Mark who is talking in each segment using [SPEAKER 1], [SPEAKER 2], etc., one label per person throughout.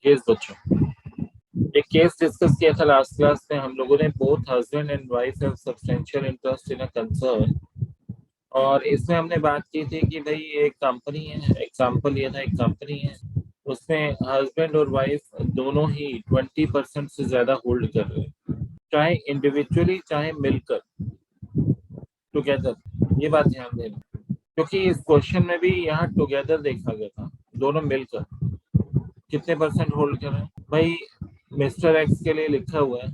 [SPEAKER 1] Yes बच्चों, एक case discuss किया था लास्ट क्लास में हम लोगों ने। Both husband and wife have substantial interest in a concern, और इसमें हमने बात की थी कि भाई एक कंपनी है, एग्जांपल लिया था, एक कंपनी है, उसमें हस्बैंड और वाइफ दोनों ही 20% से ज्यादा होल्ड कर रहे हैं, चाहे इंडिविजुअली चाहे मिलकर, टुगेदर। ये बात ध्यान देना, क्योंकि इस क्वेश्चन में भी यहाँ टुगेदर देखा गया था, दोनों मिलकर कितने परसेंट होल्ड कर रहे हैं। भाई मिस्टर एक्स के लिए लिखा हुआ है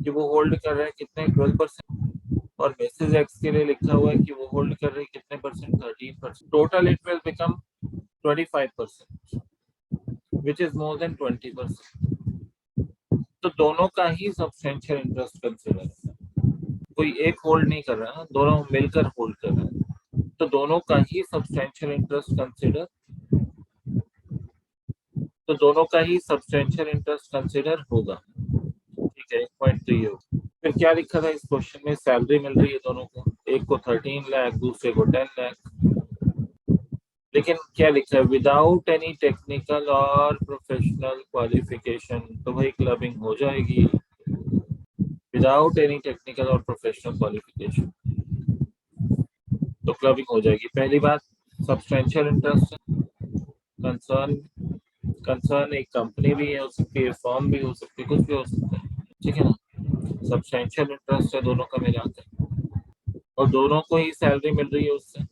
[SPEAKER 1] कि वो होल्ड कर रहे हैं कितने, 12%, और मिसेज एक्स के लिए लिखा हुआ है कि वो होल्ड कर रहे हैं कितने percent, 13%। Total it will become 25%, which is more than 20%। तो दोनों का ही सब्सटेंशियल इंटरेस्ट कंसिडर है, कोई एक होल्ड नहीं कर रहा है, दोनों मिलकर होल्ड कर रहे हैं, तो दोनों का ही सब्सटेंशियल इंटरेस्ट कंसिडर, तो दोनों का ही सब्सटेंशियल इंटरेस्ट कंसिडर होगा। ठीक है, एक पॉइंट तो ये होगा। फिर क्या लिखा था इस क्वेश्चन में, सैलरी मिल रही है दोनों को, एक को 13 लाख, दूसरे को 10 लाख, लेकिन क्या लिखा है, विदाउट एनी टेक्निकल और प्रोफेशनल क्वालिफिकेशन। तो भाई क्लबिंग हो जाएगी विदाउट एनी टेक्निकल और प्रोफेशनल क्वालिफिकेशन, तो क्लबिंग हो जाएगी। पहली बात, सब्सटेंशियल इंटरेस्ट, कंसर्न, कंसर्न एक कंपनी भी हो सकती है, फर्म भी हो सकती है, कुछ भी हो सकता है, ठीक है ना। सब्सटेंशियल इंटरेस्ट है दोनों का मिलाकर, और दोनों को ही सैलरी मिल रही है उससे,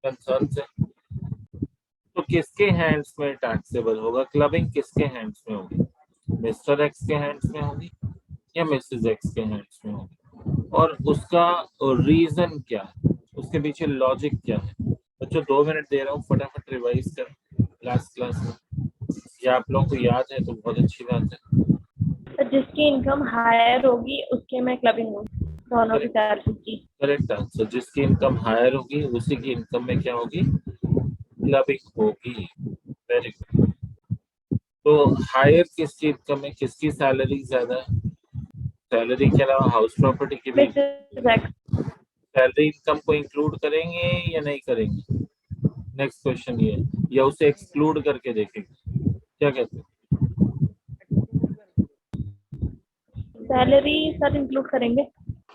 [SPEAKER 1] कंसर्न से। तो किसके हैंड्स में टैक्सेबल होगा, क्लबिंग किसके हैंड्स में होगी, मिस्टर एक्स के हैंड्स में होगी या मिसेस एक्स के हैंड्स में होगी, और उसका रीजन क्या है, उसके पीछे लॉजिक क्या है। बच्चों 2 मिनट दे रहा हूँ, फटाफट रिवाइज कर लास्ट क्लास में, ये आप लोगों को याद है तो बहुत अच्छी बात है।
[SPEAKER 2] तो जिसकी इनकम हायर होगी उसके में क्लबिंग होगी, दोनों की सैलरी की।
[SPEAKER 1] करेक्ट आंसर, जिसकी इनकम हायर होगी उसी की इनकम में क्या होगी, क्लबिंग होगी। Very good. तो हायर किसकी इनकम है, किसकी सैलरी ज्यादा है, सैलरी के अलावा हाउस प्रॉपर्टी की भी
[SPEAKER 2] मिसेस एक्स।
[SPEAKER 1] सैलरी इनकम को इंक्लूड करेंगे या नहीं करेंगे, नेक्स्ट क्वेश्चन ये, या उसे एक्सक्लूड करके देखेंगे, क्या कहते हैं।
[SPEAKER 2] सैलरी सर इंक्लूड करेंगे,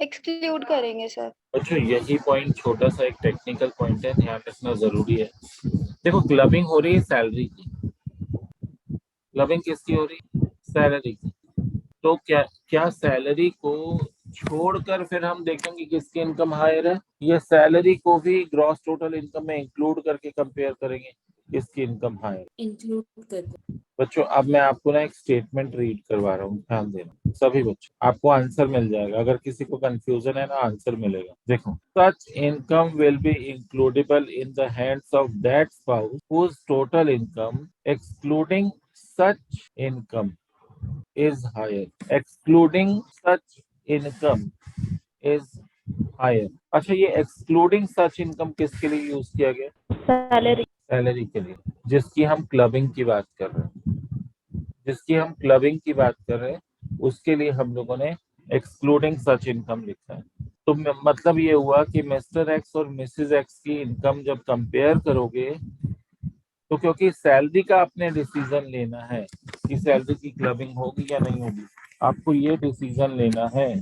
[SPEAKER 3] एक्सक्लूड करेंगे सर।
[SPEAKER 1] अच्छा यही पॉइंट छोटा सा एक टेक्निकल पॉइंट है, ध्यान रखना जरूरी है। देखो क्लबिंग हो रही है सैलरी की, क्लबिंग किसकी हो रही है, सैलरी की। तो क्या क्या सैलरी को छोड़कर फिर हम देखेंगे किसकी इनकम हायर है, ये सैलरी को भी ग्रॉस टोटल इनकम में इंक्लूड करके कंपेयर करेंगे किसकी इनकम हायर,
[SPEAKER 4] इंक्लूड करके।
[SPEAKER 1] बच्चों अब मैं आपको ना एक स्टेटमेंट रीड करवा रहा हूँ, ध्यान देना सभी बच्चों, आपको आंसर मिल जाएगा, अगर किसी को कंफ्यूजन है ना आंसर मिलेगा। देखो, such income will be includable in the hands of that spouse whose total income excluding such income is higher, excluding such income is higher। अच्छा ये excluding such income किसके लिए यूज किया गया,
[SPEAKER 2] सैलरी।
[SPEAKER 1] सैलरी के लिए, जिसकी हम क्लबिंग की बात कर रहे हैं, जिसकी हम क्लबिंग की बात कर रहे हैं उसके लिए हम लोगों ने एक्सक्लूडिंग सच इनकम लिखा है। तो मतलब ये हुआ कि मिस्टर एक्स और मिसेस एक्स की इनकम जब कंपेयर करोगे, तो क्योंकि सैलरी का आपने डिसीजन लेना है कि सैलरी की क्लबिंग होगी या नहीं होगी, आपको ये डिसीजन लेना है,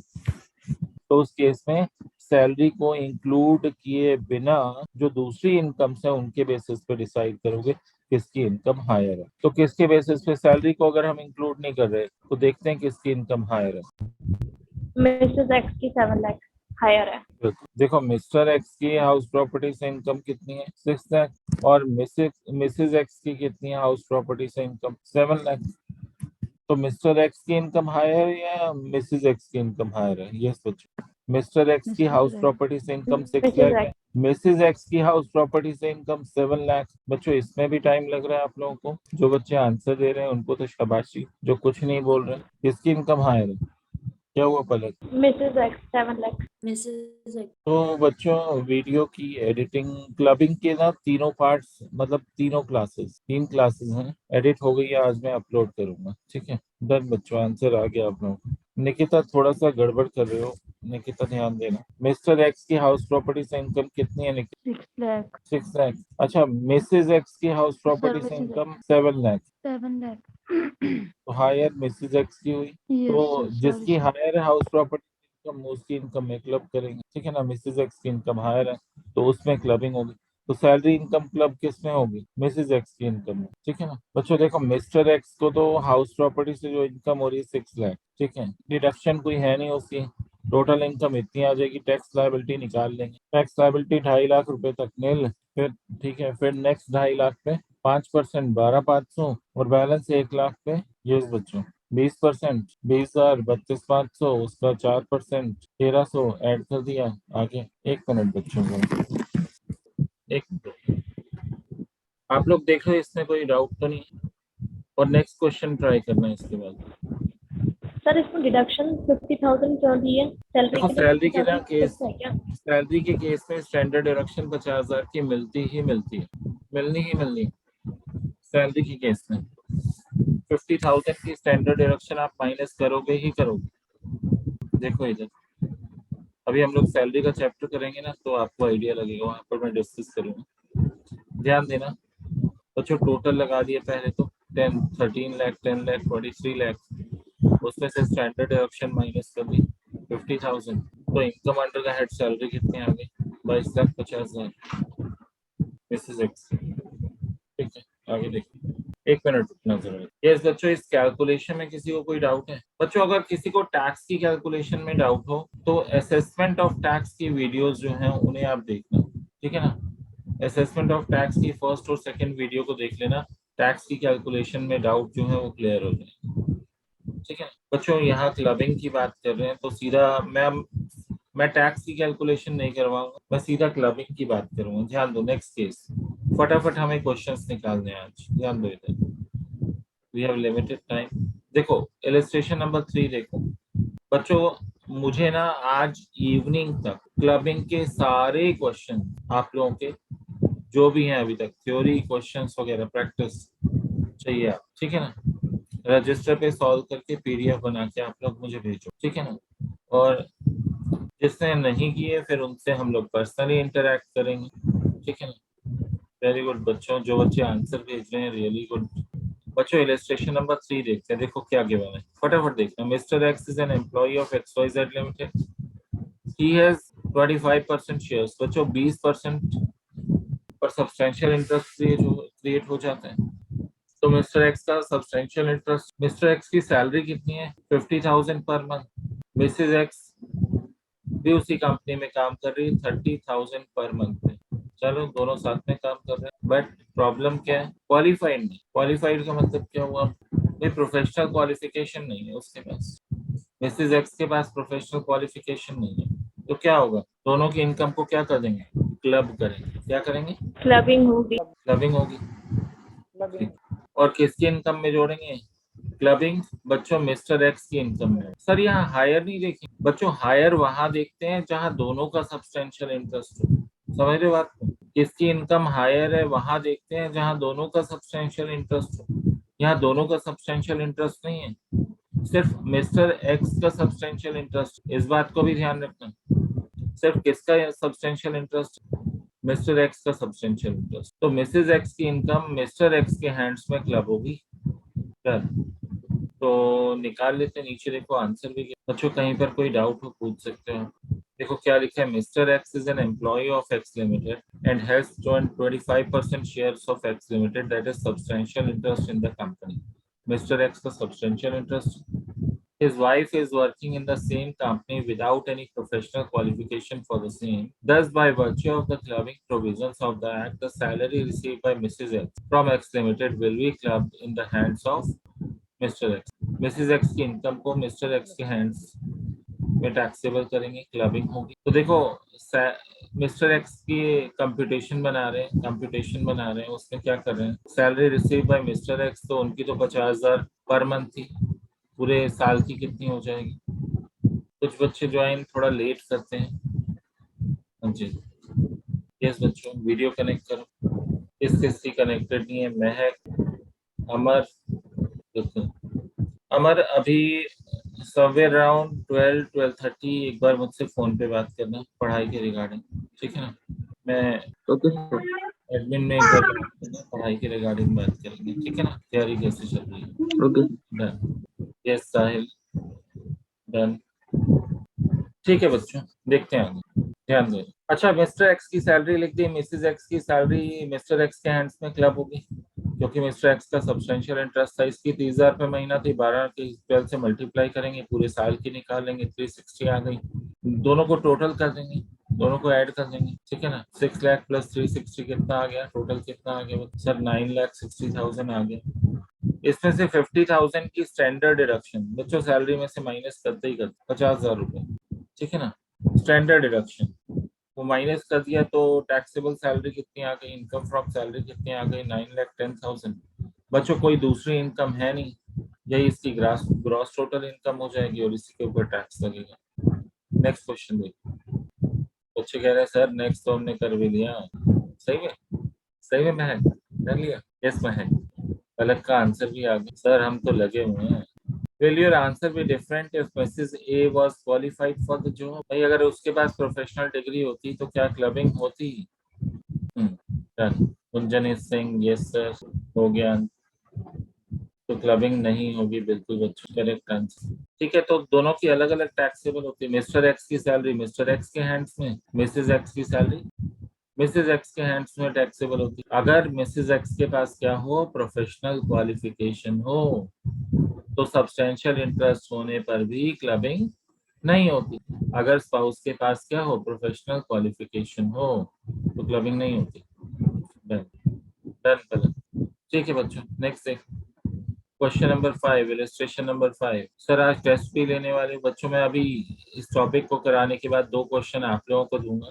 [SPEAKER 1] तो उस केस में सैलरी को इंक्लूड किए बिना जो दूसरी इनकम्स है उनके बेसिस पे डिसाइड करोगे किसकी इनकम हायर है। तो किसके बेसिस पे, सैलरी को अगर हम इंक्लूड नहीं कर रहे तो देखते हैं किसकी इनकम हायर है।
[SPEAKER 2] मिसेस एक्स की 7 लाख हायर है।
[SPEAKER 1] देखो मिस्टर एक्स की हाउस प्रॉपर्टी से इनकम कितनी है, 6 लाख, और मिसेज एक्स की कितनी है हाउस प्रॉपर्टी से इनकम, 7 लाख। तो मिस्टर एक्स की इनकम हायर है या मिसेज एक्स की इनकम हायर है, ये सोचो। मिस्टर एक्स की हाउस प्रॉपर्टी से इनकम 6
[SPEAKER 2] मिसेस
[SPEAKER 1] लाख है,
[SPEAKER 2] एक्स।
[SPEAKER 1] मिसेज एक्स की हाउस प्रॉपर्टी से इनकम 7 लाख। बच्चों इसमें भी टाइम लग रहा है आप लोगों को, जो बच्चे आंसर दे रहे हैं उनको तो शाबाशी, जो कुछ नहीं बोल रहे, किसकी इनकम हायर है, क्या हुआ Palak.
[SPEAKER 2] Mrs X 7 lakh.
[SPEAKER 4] Mrs X.
[SPEAKER 1] तो बच्चों वीडियो की एडिटिंग, क्लबिंग के ना तीनों पार्ट्स, मतलब तीनों क्लासेस, 3 क्लासेस हैं, एडिट हो गई है, आज मैं अपलोड करूंगा, ठीक है। डन बच्चों, आंसर आ गया आप लोगों को। निकिता थोड़ा सा गड़बड़ कर रहे हो, निकिता ध्यान देना। मिस्टर एक्स की हाउस प्रॉपर्टी से इनकम कितनी है निकिता?
[SPEAKER 2] 6 लाख
[SPEAKER 1] 6 लाख। अच्छा, मिसेज एक्स की हाउस प्रॉपर्टी से इनकम 7 लाख।
[SPEAKER 2] 7 लाख
[SPEAKER 1] तो हायर मिसेज एक्स की हुई। तो जिसकी हायर हाउस प्रॉपर्टी इनकम उसकी इनकम में क्लब करेंगे, ठीक है ना। मिसेज एक्स की इनकम हायर है तो उसमें क्लबिंग होगी। तो सैलरी इनकम क्लब किस में होगी? मिसेज एक्स की इनकम में, ठीक है ना। बच्चों देखो, मिस्टर एक्स को तो हाउस प्रॉपर्टी से जो इनकम हो रही है 6 लाख, ठीक है। डिडक्शन कोई है नहीं उसकी, टोटल इनकम इतनी आ जाएगी। टैक्स लायबिलिटी निकाल लेंगे। टैक्स लायबिलिटी 2.5 लाख रुपए तक नील। फिर ठीक है, फिर नेक्स्ट 2.5 लाख पे 5% 12,500 और बैलेंस 1 लाख पे ये बच्चों 20%, 20,000 32,500, उसका 4% 1,300 ऐड कर दिया आगे। 1 मिनट बच्चों को, 1 मिनट आप लोग देख लो, इसमें कोई डाउट तो नहीं। और नेक्स्ट क्वेश्चन ट्राई करना है इसके बाद।
[SPEAKER 2] सर इसमें डिडक्शन 50,000 क्यों दी है? सैलरी
[SPEAKER 1] देखो,
[SPEAKER 2] के लिए
[SPEAKER 1] सैलरी के ना
[SPEAKER 2] 50,000
[SPEAKER 1] केस,
[SPEAKER 2] फिक्स है क्या?
[SPEAKER 1] सैलरी के केस में स्टैंडर्ड डिडक्शन 50,000 की मिलती ही मिलती है, मिलनी ही मिलनी है। सैलरी के केस में 50,000 की स्टैंडर्ड डिडक्शन आप माइनस करोगे ही करोगे। देखो इधर, अभी हम लोग सैलरी का चैप्टर करेंगे ना तो आपको आइडिया लगेगा, वहां पर मैं डिस्कस करूंगा। ध्यान देना बच्चों, टोटल लगा दिए पहले तो 10 13 लाख 10 लाख 23 लाख, उसमें से स्टैंडर्ड डिडक्शन माइनस कर दी 50,000। तो income under the head salary कितनी आ गई? 22,50,000 मिसेज एक्स, ठीक है। आगे देखिए, 1 मिनट रुकना जरूर। यस बच्चों, इस कैलकुलेशन में किसी को कोई डाउट है? बच्चों अगर किसी को टैक्स की कैलकुलेशन में डाउट हो तो असेसमेंट ऑफ टैक्स की वीडियोस जो हैं उन्हें आप देखना, ठीक है ना। असेसमेंट ऑफ टैक्स की फर्स्ट और सेकंड वीडियो को देख लेना। टैक्स की कैलकुलेशन में डाउट जो है वो क्लियर हो जाए, ठीक है। बच्चों यहाँ क्लबिंग की बात कर रहे हैं तो सीधा मैं टैक्स की कैलकुलेशन नहीं करवाऊंगा, मैं सीधा क्लबिंग की बात करूंगा। ध्यान दो, नेक्स्ट केस फटाफट हमें क्वेश्चंस निकालने हैं आज। ध्यान दो इधर, वी हैव लिमिटेड टाइम। देखो इलस्ट्रेशन नंबर 3 देखो बच्चों, मुझे ना आज इवनिंग तक क्लबिंग के सारे क्वेश्चन आप लोगों के जो भी हैं अभी तक थ्योरी क्वेश्चंस वगैरह प्रैक्टिस चाहिए आप, ठीक है ना। रजिस्टर पे सॉल्व करके पीडीएफ बना के आप लोग मुझे भेजो, ठीक है ना। और जिसने नहीं किए फिर उनसे हम लोग पर्सनली इंटरेक्ट करेंगे, ठीक है ना। वेरी गुड बच्चों, जो बच्चे आंसर भेज रहे हैं रियली गुड। बच्चों इलस्ट्रेशन नंबर 3 देखते हैं। देखो क्या गिवन है, फटाफट देखना। Mister X is an employee of XYZ limited, he has 25% shares. बच्चों 20% पर सब्सटेंशियल इंटरेस्ट क्रिएट हो जाता है। तो मिस्टर एक्स का सब्सटेंशियल इंटरेस्ट, मिस्टर एक्स की सैलरी कितनी है? 50,000 पर मंथ। मिसेज एक्स भी उसी कंपनी में काम कर रही है 30,000 पर मंथ में। चलो दोनों साथ में काम कर रहे हैं, बट प्रॉब्लम क्या है? क्वालिफाइड नहीं। क्वालिफाइड का मतलब क्या हुआ? भाई प्रोफेशनल क्वालिफिकेशन नहीं है उसके पास। मिसेज एक्स के पास प्रोफेशनल क्वालिफिकेशन नहीं है, तो क्या होगा? दोनों की इनकम को क्या कर देंगे? क्लब करेंगे। क्या करेंगे?
[SPEAKER 2] क्लबिंग होगी।
[SPEAKER 1] क्लबिंग होगी। और किसकी इनकम में जोड़ेंगे? क्लबिंग। बच्चों मिस्टर एक्स की इनकम में। सर यहाँ हायर नहीं देखिए बच्चों, हायर वहां देखते हैं जहां दोनों का सब्सटेंशियल इंटरेस्ट हो। समझ रहे बात को? किसकी इनकम हायर है वहां देखते हैं जहां दोनों का सब्सटेंशियल इंटरेस्ट हो। यहाँ दोनों का सब्सटेंशियल इंटरेस्ट नहीं है, सिर्फ मिस्टर एक्स का सब्सटेंशियल इंटरेस्ट। इस बात को भी ध्यान रखना, सिर्फ किसका सब्सटेंशियल इंटरेस्ट? मिस्टर एक्स का सब्सटेंशियल इंटरेस्ट। तो मिसेज एक्स की इनकम मिस्टर एक्स के हैंड्स में क्लब होगी। तो निकाल लेते हैं। नीचे देखो आंसर भी बच्चों, कहीं पर कोई डाउट हो पूछ सकते हो। देखो क्या लिखा है, mister X is an employee of X limited and has joined 25% shares of X limited, that is substantial interest in the company. Mister X का substantial interest. His wife is working in the same company without any professional qualification for the same. Thus, by virtue of the clubbing provisions of the Act, the salary received by Mrs. X from X Limited will be clubbed in the hands of Mr. X. Mrs. X की income को mister x के hands में taxable करेंगे, clubbing होगी। तो देखो mister X की computation बना रहे हैं, उसमें क्या कर रहे हैं? Salary receive by mister x, तो उनकी तो 50,000 पर मंथ थी, पूरे साल की कितनी हो जाएगी? कुछ बच्चे ज्वाइन थोड़ा लेट करते हैं। हाँ जी, यस बच्चों, वीडियो कनेक्ट करो। किसकी कनेक्टेड नहीं है? महक, अमर। देखो अमर अभी समवेयर अराउंड 12-12:30 एक बार मुझसे फोन पे बात करना पढ़ाई के रिगार्डिंग, ठीक है ना। मैं
[SPEAKER 5] ओके
[SPEAKER 1] एडमिन में एक बार बात करना, पढ़ाई के रिगार्डिंग बात करेंगे, ठीक है ना। तैयारी कैसे चल रही है?
[SPEAKER 5] Okay
[SPEAKER 1] done. यस साहिल, डन। ठीक है बच्चों, देखते हैं आगे, ध्यान दें। अच्छा, मिस्टर एक्स की सैलरी लिख दी, मिसेज एक्स की सैलरी मिस्टर एक्स के हैंड्स में क्लब होगी, क्योंकि मिस्टर एक्स का सब्सटेंशियल इंटरेस्ट था। इसकी 30,000 रुपये महीना थी, 12 के 12 से मल्टीप्लाई करेंगे, पूरे साल की निकालेंगे, 360 आ गई। दोनों को टोटल कर देंगे, दोनों को ऐड कर देंगे, ठीक है ना। 6 लाख प्लस 360 कितना आ गया, टोटल कितना आ गया सर? 9,60,000 आ गया। इसमें से 50,000 की स्टैंडर्ड डिडक्शन बच्चों सैलरी में से माइनस करते ही करते, 50,000 रुपए, ठीक है ना। स्टैंडर्ड डिडक्शन वो माइनस कर दिया तो टैक्सेबल सैलरी कितनी आ गई, इनकम फ्रॉम सैलरी कितनी आ गई, 9,10,000। बच्चों कोई दूसरी इनकम है नहीं, यही इसकी ग्रॉस टोटल इनकम हो जाएगी और इसी के ऊपर टैक्स लगेगा। नेक्स्ट क्वेश्चन देखिए। बच्चे कह रहे हैं सर नेक्स्ट तो हमने कर भी लिया। सही में महक कर लिया? यस महक, पलक का आंसर भी आ गया। सर हम तो लगे हुए हैं। Will your answer be different if Mrs. A was qualified for the job? भाई अगर उसके पास प्रोफेशनल डिग्री होती तो क्या क्लबिंग होती? कुंजन सिंह, यस सर, हो गया। तो क्लबिंग नहीं होगी, बिल्कुल बच्चों करेक्ट आंसर। ठीक है, तो दोनों की अलग अलग टैक्सेबल होती है। मिस्टर एक्स की सैलरी मिस्टर एक्स के हैंड्स में, मिसेज एक्स की सैलरी मिसेज एक्स के हैंड्स में टैक्सेबल होती है। अगर मिसेज एक्स के पास क्या हो, प्रोफेशनल क्वालिफिकेशन हो, तो सब्सटेंशियल इंटरेस्ट होने पर भी क्लबिंग नहीं होती। अगर स्पाउस के पास क्या हो, प्रोफेशनल क्वालिफिकेशन हो, तो क्लबिंग नहीं होती। Done done. ठीक है बच्चों, नेक्स्ट देख question number 5, illustration number 5। Sir आज टेस्ट भी लेने वाले बच्चों, मैं अभी इस टॉपिक को कराने के बाद 2 क्वेश्चन आप लोगों को दूंगा,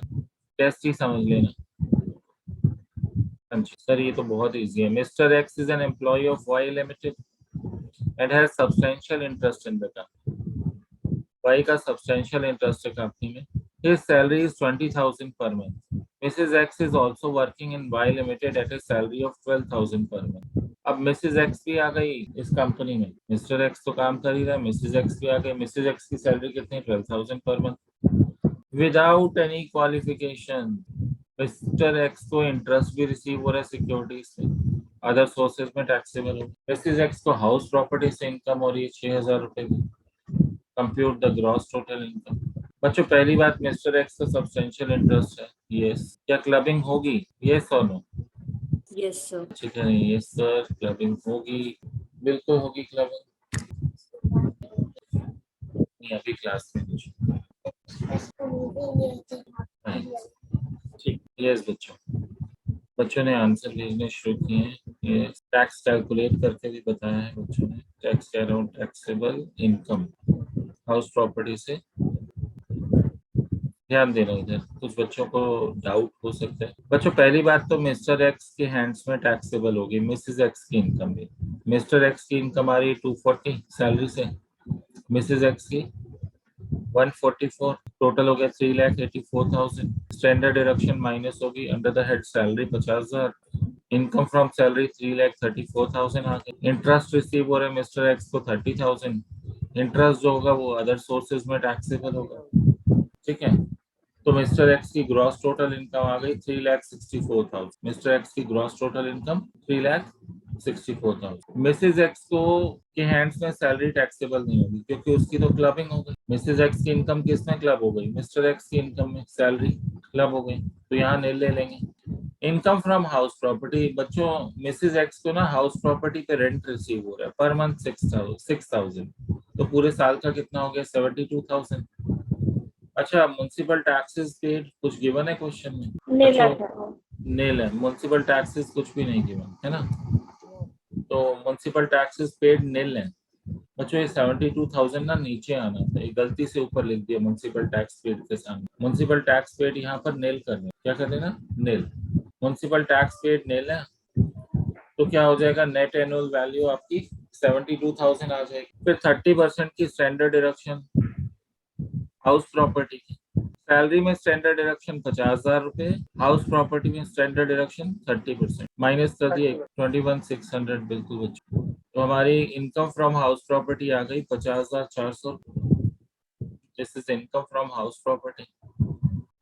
[SPEAKER 1] टेस्ट ही समझ लेना। सर ये तो बहुत इजी है। Mister X is an employee of Y limited and has substantial interest in the company. Y का सब्सटेंशियल इंटरेस्ट है कंपनी में। His salary is 20,000 per month. Mrs. X is also working in Y Limited at a salary of 12,000 per month. अब Mrs x भी आ गई इस company में, mister x तो काम कर ही रहा है, मिसेज एक्स भी आ गई। मिसेज एक्स की सैलरी कितनी, 12,000 per month, without any qualification. Mister X को इंटरेस्ट भी रिसीव हो रहा है सिक्योरिटीज से, अदर सोर्सेज में टैक्सेबल हो। मिसेज एक्स को हाउस प्रॉपर्टी से इनकम हो रही है 6,000 रुपए की। Compute the gross total income. बच्चों पहली बात, मिस्टर एक्स का सब्सटेंशियल इंटरेस्ट है, यस। क्या क्लबिंग होगी, यस और नो?
[SPEAKER 4] Yes sir.
[SPEAKER 1] ठीक है, यस सर, क्लबिंग होगी, बिल्कुल होगी क्लबिंग। अभी क्लास में ठीक, यस बच्चों ने आंसर भेजने शुरू किए हैं। टैक्स कैलकुलेट करके भी बताया है बच्चों ने। टैक्स कह रहा हूँ, टैक्सेबल इनकम हाउस प्रॉपर्टी से। ध्यान देना, इधर कुछ बच्चों को डाउट हो सकता है। बच्चों पहली बात तो मिस्टर एक्स के हैंड्स में टैक्सेबल होगी, मिसेज एक्स की इनकम भी। मिस्टर एक्स की इनकम आ रही है 240 सैलरी से, मिसेज एक्स की 144, टोटल हो गया 3,84,000। स्टैंडर्ड डिडक्शन माइनस होगी, under the head salary 50,000, income from salary 3,34,000 आ गई। इंटरेस्ट रिसीव हो रहा है मिस्टर एक्स को 30,000। इंटरेस्ट जो होगा वो अदर सोर्सेज में टैक्सेबल होगा, ठीक है। तो मिस्टर एक्स की ग्रॉस टोटल इनकम आ गई 3,64,000। मिस्टर एक्स की gross total income 3,64,000। Missus X को के हैंड्स में सैलरी टैक्सेबल नहीं होगी, क्योंकि उसकी तो क्लबिंग हो गई। मिसेज एक्स की इनकम किस में क्लब हो गई, मिस्टर एक्स की इनकम में सैलरी क्लब हो गई, तो यहाँ नील ले लेंगे। इनकम फ्रॉम हाउस प्रॉपर्टी, बच्चों मिसेज एक्स को ना हाउस प्रॉपर्टी पे रेंट रिसीव हो रहा है पर मंथ 6,000, तो पूरे साल का कितना हो गया, 72,000। अच्छा, म्युनिसिपल टैक्सेस पेड कुछ गिवन है क्वेश्चन में?
[SPEAKER 2] नील
[SPEAKER 1] अच्छा,
[SPEAKER 2] है।
[SPEAKER 1] नील है, म्युनिसिपल टैक्सेस कुछ भी नहीं गिवन है ना, तो म्युनिसिपल टैक्सेस पेड नील है। बच्चों ये 72,000 ना नीचे आना था, ये गलती से ऊपर लिख दिया म्युनिसिपल टैक्स पेड के सामने। म्युनिसिपल टैक्स पेड यहाँ पर नील कर देना, क्या कर देना, नील। म्युनिसिपल टैक्स पेड नील है, तो क्या हो जाएगा, नेट एनुअल वैल्यू आपकी 72,000 आ जाएगी। फिर 30% की स्टैंडर्ड डिडक्शन हाउस प्रॉपर्टी की। सैलरी में स्टैंडर्ड डिडक्शन 50,000 रुपए, हाउस प्रॉपर्टी में स्टैंडर्ड डिडक्शन 30% माइनस कर दिए 21,600, बिल्कुल बच्चों तो हमारी इनकम फ्रॉम हाउस प्रॉपर्टी आ गई 50,400। This is income from house property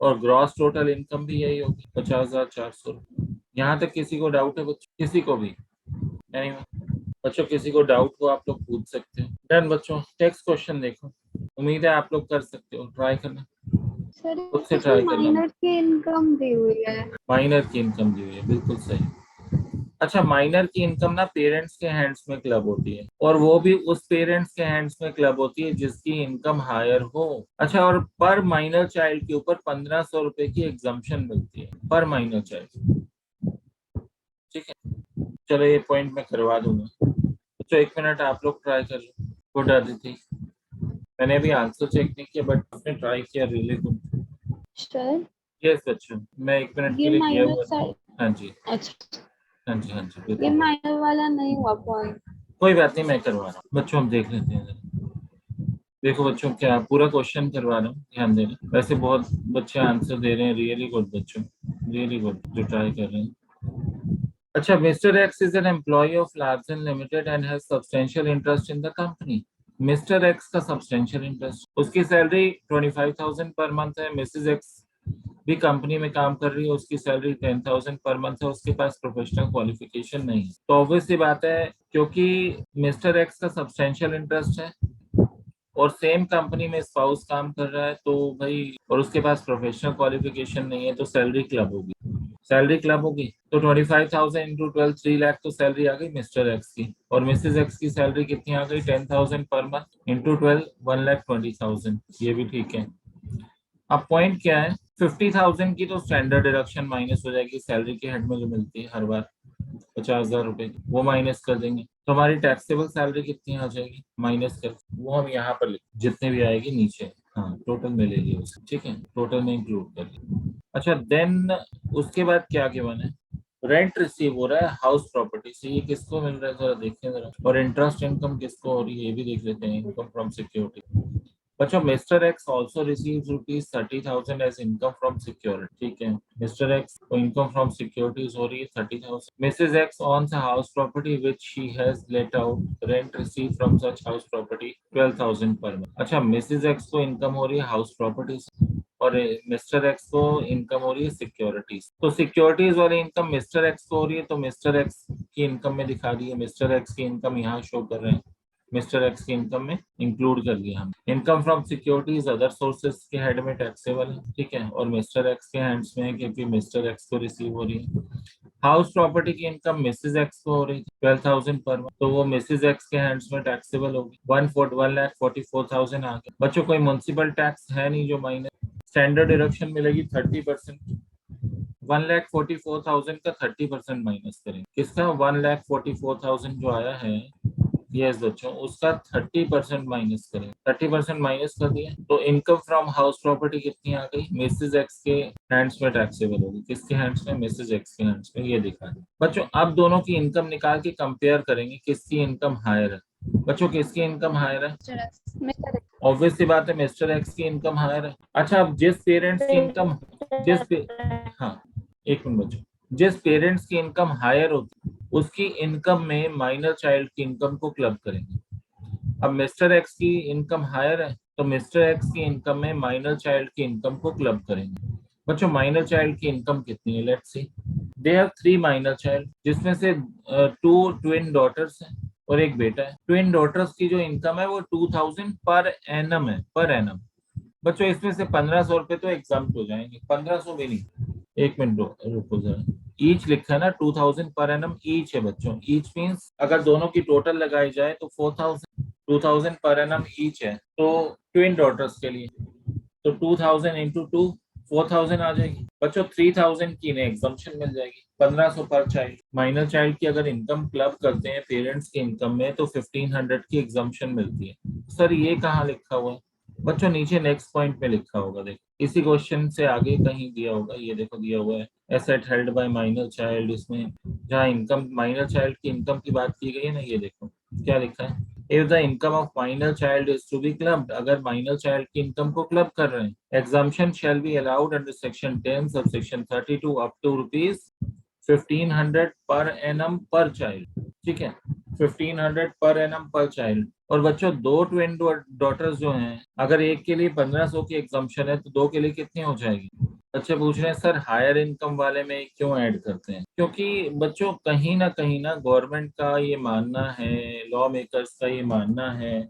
[SPEAKER 1] और ग्रॉस टोटल इनकम भी यही होगी 50,400। यहाँ तक किसी को डाउट है बच्चों? किसी को भी नहीं? बच्चों किसी को डाउट हो आप लोग पूछ सकते हो। डन बच्चों, नेक्स्ट क्वेश्चन देखो। उम्मीद है आप लोग कर सकते हो, ट्राई करना,
[SPEAKER 3] सर
[SPEAKER 1] खुद से
[SPEAKER 3] इसमें
[SPEAKER 1] ट्राई करना।
[SPEAKER 3] माइनर की इनकम दी हुई है।
[SPEAKER 1] माइनर की इनकम दी हुई है, बिल्कुल सही। अच्छा, माइनर की इनकम ना पेरेंट्स के हैंड्स में क्लब होती है और वो भी उस पेरेंट्स के हैंड्स में क्लब होती है जिसकी इनकम हायर हो। अच्छा, और पर माइनर चाइल्ड के ऊपर 1500 रुपए की एग्जम्पशन मिलती है पर माइनर चाइल्ड। ठीक है, चलो ये पॉइंट मैं करवा दूंगा। तो 1 मिनट आप लोग ट्राई कर लो। गुड अदिति, मैंने अभी आंसर चेक नहीं किया बट आपने ट्राई किया, रियली गुड।
[SPEAKER 3] सर
[SPEAKER 1] यस बच्चों, मैं 1 मिनट के
[SPEAKER 3] ये
[SPEAKER 1] लिए किया
[SPEAKER 3] माइनर
[SPEAKER 1] हुआ था।
[SPEAKER 3] साइड,
[SPEAKER 1] हाँ जी,
[SPEAKER 3] अच्छा
[SPEAKER 1] हाँ जी, हाँ जी,
[SPEAKER 3] ये
[SPEAKER 1] बिल्कुल।
[SPEAKER 3] माइनर वाला नहीं हुआ पॉइंट।
[SPEAKER 1] कोई बात नहीं, मैं करवा रहा हूँ बच्चों, हम देख लेते हैं जरा। देखो बच्चों, क्या पूरा क्वेश्चन करवा रहा हूँ, ध्यान देना। वैसे बहुत बच्चे आंसर दे रहे हैं, रियली गुड बच्चों, रियली गुड जो ट्राई कर रहे हैं। अच्छा, mister X is an employee of Larsen limited and has substantial interest in the company. Mister X का सब्सटेंशियल इंटरेस्ट, उसकी सैलरी 25,000 पर मंथ है। मिसेज एक्स भी कंपनी में काम कर रही है, उसकी सैलरी 10,000 पर मंथ है, उसके पास प्रोफेशनल क्वालिफिकेशन नहीं है। तो ऑब्वियस सी बात है, क्योंकि मिस्टर एक्स का सब्सटेंशियल इंटरेस्ट है और सेम कंपनी में स्पाउस काम कर रहा है, तो भाई, और उसके पास प्रोफेशनल क्वालिफिकेशन नहीं है, तो सैलरी क्लब होगी। सैलरी क्लब होगी तो 25,000 इंटू 12, 3 लाख तो सैलरी आ गई मिस्टर एक्स की। और मिसेज एक्स की सैलरी कितनी आ गई? 10,000 पर मंथ इंटू 12, 1,20,000। ये भी ठीक है। अब पॉइंट क्या है, 50,000 की तो स्टैंडर्ड डिडक्शन माइनस हो जाएगी सैलरी के हेड में जो मिलती है हर बार, 50,000 रुपए की, वो माइनस कर देंगे तो हमारी टैक्सेबल सैलरी कितनी आ जाएगी माइनस कर, वो हम यहाँ पर लिख, जितने भी आएगी नीचे, हाँ टोटल में ले लिया उसे, ठीक है, टोटल में इंक्लूड कर लिया। अच्छा, देन उसके बाद क्या गिवन है? रेंट रिसीव हो रहा है हाउस प्रॉपर्टी से, ये किसको मिल रहा है जरा देखिए जरा। और इंटरेस्ट इनकम किसको हो रही है ये भी देख लेते हैं, इनकम फ्रॉम सिक्योरिटी। बच्चों, Mr X also receives rupees 30,000 as income from security. ठीक है, मिस्टर एक्स को इनकम फ्रॉम सिक्योरिटीज हो रही है 30,000। Mrs X owns a house property which she has let out, rent receive from such house property 12,000 per month. अच्छा, Mrs X को income हो रही है हाउस प्रॉपर्टी और मिस्टर एक्स को इनकम हो रही है सिक्योरिटीज। तो सिक्योरिटीज वाली इनकम मिस्टर एक्स को हो रही है, तो मिस्टर एक्स की इनकम में दिखा दी है, मिस्टर एक्स की इनकम यहाँ शो कर रहे हैं, मिस्टर एक्स की इनकम में इंक्लूड कर लिया हम। Income from securities other sources के हेड में टैक्सेबल है, ठीक है, और मिस्टर एक्स के हैंड्स में है क्योंकि मिस्टर एक्स को रिसीव हो रही है। हाउस प्रॉपर्टी की इनकम मिसेज एक्स को हो रही है 12,000 पर मंथ, तो वो मिसेज एक्स के हैंड्स में टैक्सेबल होगी। 1,44,000 आ गया। बच्चों, कोई म्युनिसिपल टैक्स है नहीं जो माइनस, स्टैंडर्ड डिडक्शन मिलेगी 30%। 1,44,000 का 30% माइनस करें, किसका? 1,44,000 जो आया है, यस बच्चों, उसका 30% माइनस करें। 30% माइनस कर दिया तो इनकम फ्रॉम हाउस प्रॉपर्टी कितनी आ गई? मिसेज एक्स के हैंड्स में टैक्सेबल होगी। किसके हैंड्स में? मिसेज एक्स के हैंड्स में, ये दिखा दे बच्चों। अब दोनों की इनकम निकाल के कंपेयर करेंगे, किसकी इनकम हायर है। बच्चों, किसकी इनकम हायर है?
[SPEAKER 3] मिस्टर
[SPEAKER 1] ऑब्वियस सी बात है, मिस्टर एक्स की इनकम हायर है। अच्छा, अब जिस पेरेंट्स की इनकम, हाँ, एक मिनट बच्चों, जिस पेरेंट्स की इनकम हायर होती उसकी इनकम में माइनर चाइल्ड की इनकम को क्लब करेंगे। अब मिस्टर एक्स की इनकम हायर है तो मिस्टर एक्स की इनकम में माइनर चाइल्ड की इनकम को क्लब करेंगे। बच्चों, माइनर चाइल्ड की इनकम कितनी है? Let's see, they have 3 minor child, जिसमें से 2 ट्विन डॉटर्स हैं और एक बेटा है। ट्विन डॉटर्स की जो इनकम है वो 2,000 पर एनम है, पर एनम। बच्चों, इसमें से 1,500 रुपए तो एग्जाम्प्ट हो जाएंगे, 1,500 भी नहीं, एक मिनट रुको जरा, ईच लिखा है ना, 2,000 पर एनम ईच है बच्चों। ईच मींस अगर दोनों की टोटल लगाई जाए तो 4,000, 2,000 पर एनम ईच है, तो ट्विन डॉटर्स के लिए तो 2,000 इंटू 2, 4,000 आ जाएगी। बच्चों, 3,000 की इन्हें एग्जम्पशन मिल जाएगी, 1,500 पर चाइल्ड। माइनर चाइल्ड की अगर इनकम क्लब करते हैं पेरेंट्स की इनकम में तो 1,500 की एग्जम्पशन मिलती है। सर ये कहाँ लिखा हुआ है? बच्चों, नीचे नेक्स्ट पॉइंट में लिखा होगा, देखो इसी क्वेश्चन से आगे कहीं दिया होगा, ये देखो दिया हुआ है, asset held by minor child. इसमें जहाँ इनकम, माइनर चाइल्ड की इनकम की बात की गई है ना, ये देखो क्या लिखा है, if the income of minor child is to be clubbed, अगर माइनर चाइल्ड की इनकम को क्लब कर रहे हैं, exemption shall be allowed under section 10 sub section 32 up to rupees 1,500 per annum पर चाइल्ड। ठीक है, 1500 पर एनम पर चाइल्ड। और बच्चों, 2 ट्विन डॉटर्स जो हैं, अगर एक के लिए 1500 की एग्जम्पशन है तो 2 के लिए कितनी हो जाएगी? बच्चे पूछ रहे हैं सर हायर इनकम वाले में क्यों ऐड करते हैं? क्योंकि बच्चों कहीं ना गवर्नमेंट का ये मानना है, लॉ मेकर्स का ये मानना है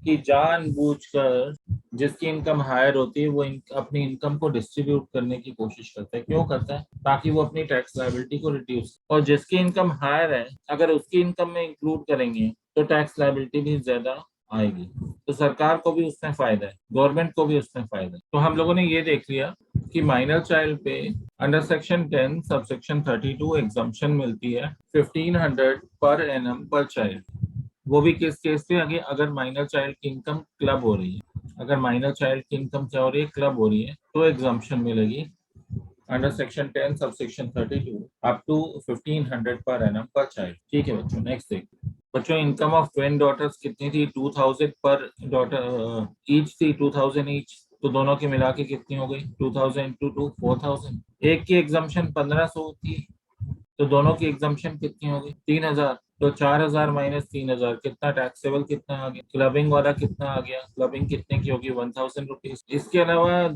[SPEAKER 1] कि जानबूझकर जिसकी इनकम हायर होती है वो अपनी इनकम को डिस्ट्रीब्यूट करने की कोशिश करता है। क्यों करता है? ताकि वो अपनी टैक्स लायबिलिटी को रिड्यूस, और जिसकी इनकम हायर है अगर उसकी इनकम में इंक्लूड करेंगे तो टैक्स लायबिलिटी भी ज्यादा आएगी। तो सरकार को भी उसमें फायदा है, गवर्नमेंट को भी उसमें फायदा है। तो हम लोगों ने ये देख लिया कि माइनर चाइल्ड पे अंडर सेक्शन 10 सबसेक्शन 32 एग्जम्पशन मिलती है 1500 पर एनम पर चाइल्ड। वो भी किस केस पे? आगे अगर माइनर चाइल्ड की इनकम क्लब हो रही है, अगर माइनर चाइल्ड की इनकम क्या हो रही है? क्लब हो रही है, तो एग्जम्पशन मिलेगी under section 10 subsection 32 up to 1500 per annum पर चाइल्ड। ठीक है बच्चों, नेक्स्ट देखिए। बच्चों, इनकम ऑफ ट्विन डॉटर्स कितनी थी? 2000 पर डॉटर ईच थी, 2000 ईच। तो दोनों की मिला के कितनी हो गई? 2000 इंटू 2 4000। एक की एग्जम्पशन 1500 थी, तो दोनों की एग्जम्पशन कितनी होगी? 3000। तो 4000 माइनस 3000 कितना टैक्सेबल कितना आ गया? क्लबिंग वाला कितना आ गया? क्लबिंग कितने की होगी? 1000 रुपीज। इसके अलावा